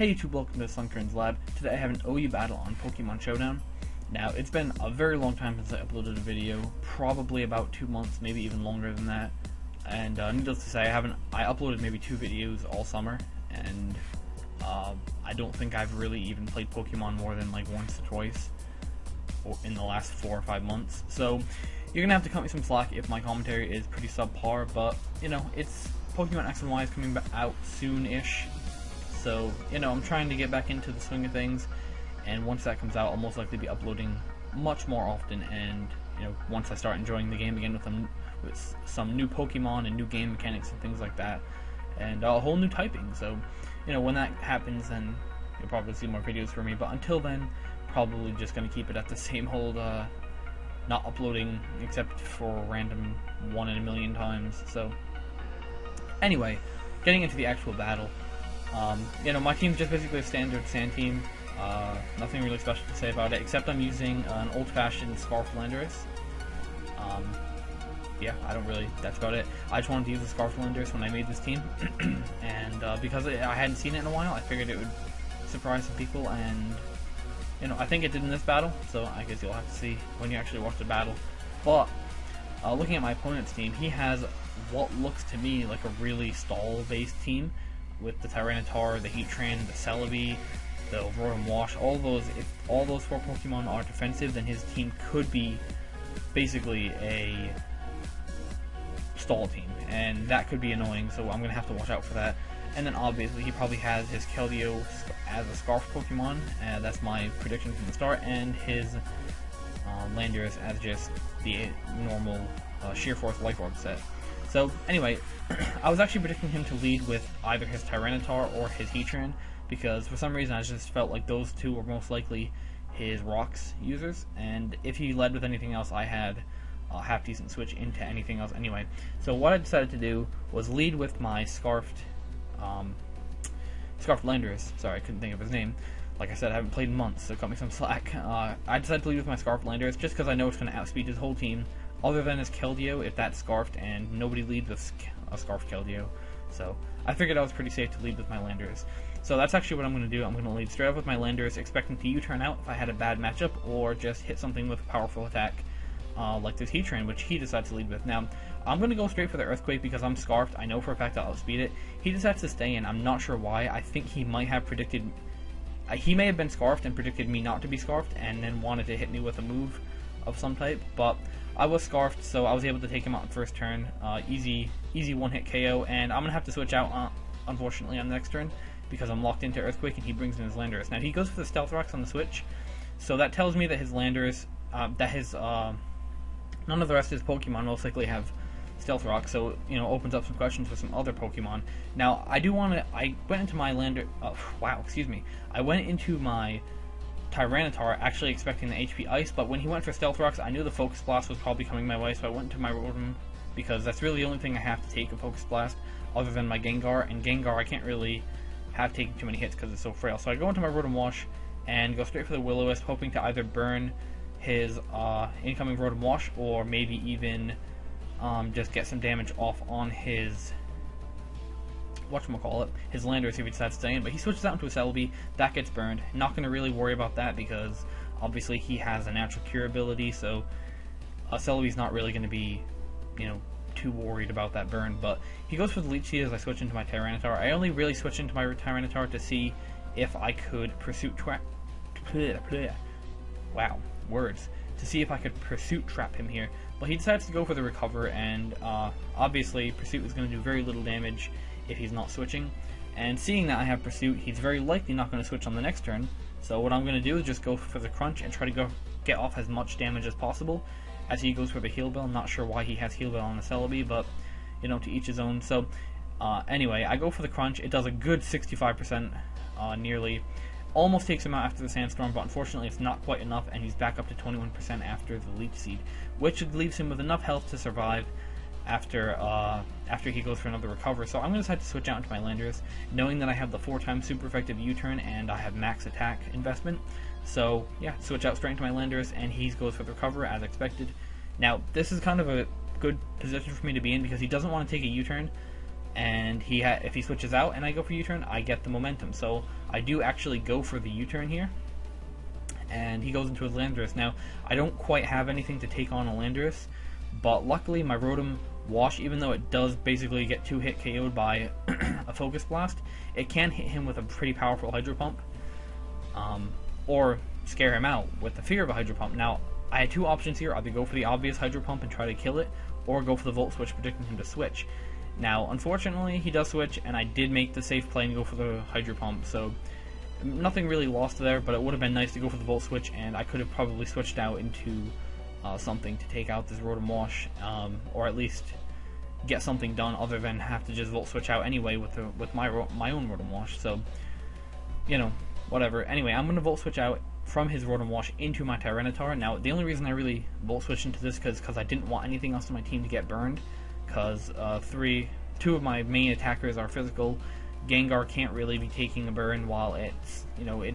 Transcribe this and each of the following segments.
Hey YouTube, welcome to Sunkerns Lab. Today I have an OU battle on Pokemon Showdown. Now, it's been a very long time since I uploaded a video, probably about 2 months, maybe even longer than that. And needless to say, I uploaded maybe 2 videos all summer, and I don't think I've really even played Pokemon more than like once or twice in the last 4 or 5 months. So you're gonna have to cut me some slack if my commentary is pretty subpar, but you know, it's Pokemon X and Y is coming out soon-ish. So, you know, I'm trying to get back into the swing of things, and once that comes out, I'll most likely be uploading much more often, and, you know, once I start enjoying the game again with some new Pokemon and new game mechanics and things like that, and a whole new typing. So, you know, when that happens, then you'll probably see more videos from me, but until then, probably just going to keep it at the same old, not uploading except for random 1 in a million times. So, anyway, getting into the actual battle. You know, my team's just basically a standard sand team. Nothing really special to say about it, except I'm using an old-fashioned Scarf Landorus. Yeah, that's about it. I just wanted to use the Scarf Landorus when I made this team, and because I hadn't seen it in a while, I figured it would surprise some people, and, you know, I think it did in this battle, so I guess you'll have to see when you actually watch the battle. But, looking at my opponent's team, he has what looks to me like a really stall-based team, with the Tyranitar, the Heatran, the Celebi, the Rotom Wash, all those. If all those 4 Pokemon are defensive, then his team could be basically a stall team, and that could be annoying, so I'm going to have to watch out for that. And then obviously he probably has his Keldeo as a Scarf Pokemon, that's my prediction from the start, and his Landorus as just the normal Sheer Force Life Orb set. So anyway, I was actually predicting him to lead with either his Tyranitar or his Heatran, because for some reason I just felt like those two were most likely his Rocks users, and if he led with anything else, I had a half-decent switch into anything else anyway. So what I decided to do was lead with my Scarfed Landorus. Sorry, I couldn't think of his name. Like I said, I haven't played in months, so cut me some slack. I decided to lead with my Scarfed Landorus just because I know it's going to outspeed his whole team, other than his Keldeo, if that's Scarfed, and nobody leads with a Scarfed Keldeo. So I figured I was pretty safe to lead with my Landorus. So that's actually what I'm going to do. I'm going to lead straight up with my Landorus, expecting to U-turn out if I had a bad matchup, or just hit something with a powerful attack, like this Heatran, which he decides to lead with. Now, I'm going to go straight for the Earthquake because I'm Scarfed. I know for a fact I'll outspeed it. He decides to stay in. I'm not sure why. I think he might have predicted... he may have been Scarfed and predicted me not to be Scarfed, and then wanted to hit me with a move of some type, but I was Scarfed, so I was able to take him out in first turn. Easy one-hit KO, and I'm going to have to switch out, unfortunately, on the next turn, because I'm locked into Earthquake, and he brings in his Landorus. Now, he goes for the Stealth Rocks on the switch, so that tells me that his Landorus, none of the rest of his Pokemon most likely have Stealth Rock, so, you know, opens up some questions for some other Pokemon. Now, I went into my I went into my Tyranitar actually expecting the HP Ice, but when he went for Stealth Rocks, I knew the Focus Blast was probably coming my way, so I went into my Rotom, because that's really the only thing I have to take a Focus Blast, other than my Gengar, and Gengar I can't really have taken too many hits because it's so frail. So I go into my Rotom Wash, and go straight for the Will-O-Wisp, hoping to either burn his incoming Rotom Wash, or maybe even just get some damage off on his his Landorus if he decides to stay in. But he switches out into a Celebi, that gets burned. Not going to really worry about that because obviously he has a natural cure ability, so a Celebi's not really going to be, you know, too worried about that burn. But he goes for the Leech Seed as I switch into my Tyranitar. I only really switch into my Tyranitar to see if I could Pursuit Trap. Wow, words. To see if I could Pursuit Trap him here. But he decides to go for the Recover, and obviously Pursuit is going to do very little damage if he's not switching, and seeing that I have Pursuit, he's very likely not going to switch on the next turn, so what I'm going to do is just go for the Crunch and try to get off as much damage as possible as he goes for the Heal Bell. I'm not sure why he has Heal Bell on the Celebi, but, you know, to each his own. So anyway, I go for the Crunch. It does a good 65%, nearly. Almost takes him out after the Sandstorm, but unfortunately it's not quite enough, and he's back up to 21% after the Leech Seed, which leaves him with enough health to survive after he goes for another Recover. So I'm going to decide to switch out into my Landorus, knowing that I have the 4x super effective U-turn and I have max attack investment. So yeah, switch out straight into my Landorus, and he goes for the Recover as expected. Now, this is kind of a good position for me to be in because he doesn't want to take a U-turn, and if he switches out and I go for U-turn, I get the momentum. So I do actually go for the U-turn here, and he goes into his Landorus. Now, I don't quite have anything to take on a Landorus, but luckily my Rotom Wash, even though it does basically get 2-hit KO'd by a Focus Blast, it can hit him with a pretty powerful Hydro Pump, or scare him out with the fear of a Hydro Pump. Now, I had two options here: either go for the obvious Hydro Pump and try to kill it, or go for the Volt Switch, predicting him to switch. Now, unfortunately, he does switch, and I did make the safe play and go for the Hydro Pump, so nothing really lost there, but it would have been nice to go for the Volt Switch, and I could have probably switched out into something to take out this Rotom Wash, or at least get something done other than have to just Volt Switch out anyway with my own Rotom Wash. So, you know, whatever. Anyway, I'm going to Volt Switch out from his Rotom Wash into my Tyranitar. Now, the only reason I really Volt Switched into this is because I didn't want anything else on my team to get burned, because two of my main attackers are physical. Gengar can't really be taking a burn while it's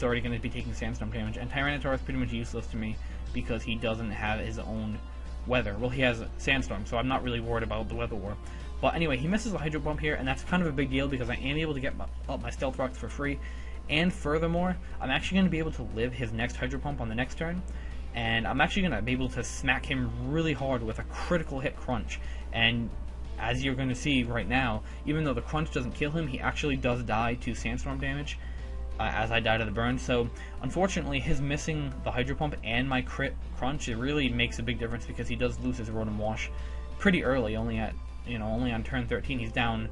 already going to be taking Sandstorm damage, and Tyranitar is pretty much useless to me because he doesn't have his own weather. Well, he has Sandstorm, so I'm not really worried about the Weather War. But anyway, he misses a Hydro Pump here, and that's kind of a big deal because I am able to get up my Stealth Rocks for free, and furthermore, I'm actually going to be able to live his next Hydro Pump on the next turn, and I'm actually going to be able to smack him really hard with a critical hit Crunch. And as you're going to see right now, even though the Crunch doesn't kill him, he actually does die to Sandstorm damage, as I die to the burn. So unfortunately, his missing the Hydro Pump and my crit Crunch, it really makes a big difference because he does lose his Rotom Wash pretty early, only on turn 13. He's down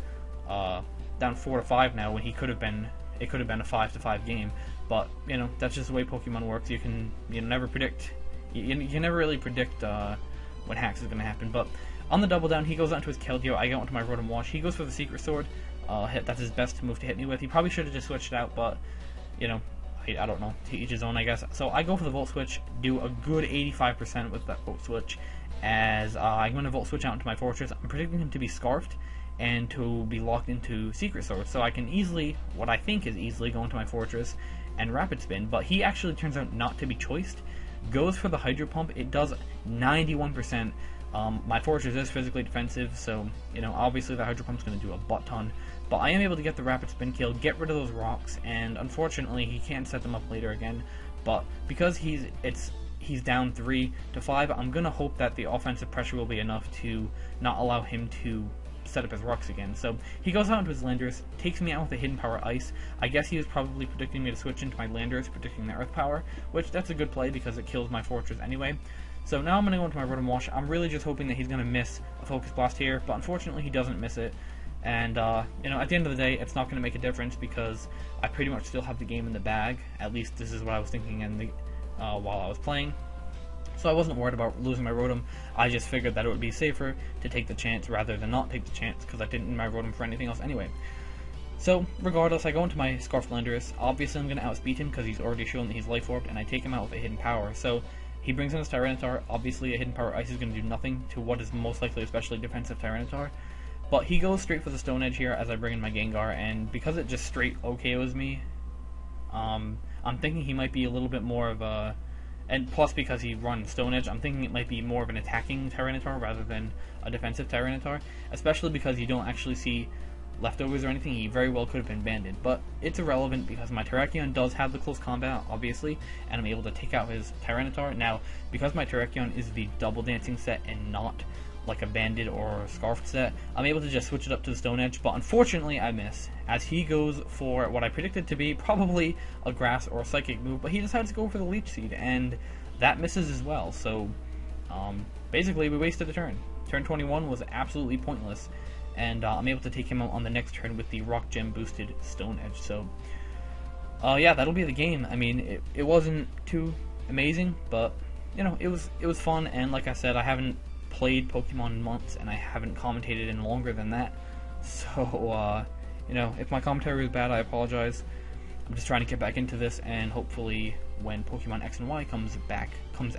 4-5 now, when it could have been a 5-5 game. But that's just the way Pokemon works. You never predict. You never really predict when hacks is going to happen. But on the double down, he goes onto his Keldeo. I go onto my Rotom Wash. He goes for the Secret Sword. That's his best move to hit me with. He probably should have just switched out, but I don't know. To each his own, I guess. So I go for the Volt Switch, do a good 85% with that Volt Switch, as I'm going to Volt Switch out into my Fortress. I'm predicting him to be Scarfed and to be locked into Secret Sword, so I can easily, what I think is easily, go into my Fortress and Rapid Spin. But he actually turns out not to be choiced. Goes for the Hydro Pump. It does 91%. My Fortress is physically defensive, so obviously the Hydro Pump's going to do a butt ton. But I am able to get the Rapid Spin kill, get rid of those rocks, and unfortunately he can't set them up later again. But because he's down 3-5, I'm going to hope that the offensive pressure will be enough to not allow him to set up his rocks again. So he goes out into his Landorus, takes me out with a Hidden Power Ice. I guess he was probably predicting me to switch into my Landorus, predicting the Earth Power, which that's a good play because it kills my Fortress anyway. So now I'm going to go into my Rotom Wash. I'm really just hoping that he's going to miss a Focus Blast here, but unfortunately he doesn't miss it. And, at the end of the day, it's not going to make a difference because I pretty much still have the game in the bag. At least this is what I was thinking while I was playing. So I wasn't worried about losing my Rotom. I just figured that it would be safer to take the chance rather than not take the chance, because I didn't need my Rotom for anything else anyway. So, regardless, I go into my Scarf Landorus. Obviously, I'm going to outspeed him because he's already shown that he's Life Orbed, and I take him out with a Hidden Power. So he brings in his Tyranitar. Obviously, a Hidden Power Ice is going to do nothing to what is most likely a specially defensive Tyranitar. But he goes straight for the Stone Edge here as I bring in my Gengar, and because it just straight OKOs me, I'm thinking he might be a little bit more of a... And plus, because he runs Stone Edge, I'm thinking it might be more of an attacking Tyranitar rather than a defensive Tyranitar, especially because you don't actually see leftovers or anything. He very well could have been banded, but it's irrelevant because my Terrakion does have the close combat, obviously, and I'm able to take out his Tyranitar. Now, because my Terrakion is the Double Dancing set and not like a banded or scarfed set, I'm able to just switch it up to the Stone Edge, but unfortunately I miss, as he goes for what I predicted to be probably a Grass or a Psychic move, but he decides to go for the Leech Seed, and that misses as well. So basically we wasted a turn. Turn 21 was absolutely pointless, and I'm able to take him out on the next turn with the Rock Gem boosted Stone Edge. So yeah, that'll be the game. I mean, it wasn't too amazing, but it was fun, and like I said, I haven't played Pokemon in months, and I haven't commentated in longer than that. So, if my commentary was bad, I apologize. I'm just trying to get back into this, and hopefully when Pokemon X and Y comes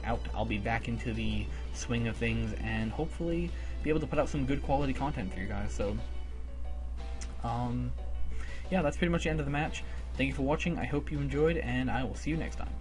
out, I'll be back into the swing of things, and hopefully be able to put out some good quality content for you guys. So, yeah, that's pretty much the end of the match. Thank you for watching. I hope you enjoyed, and I will see you next time.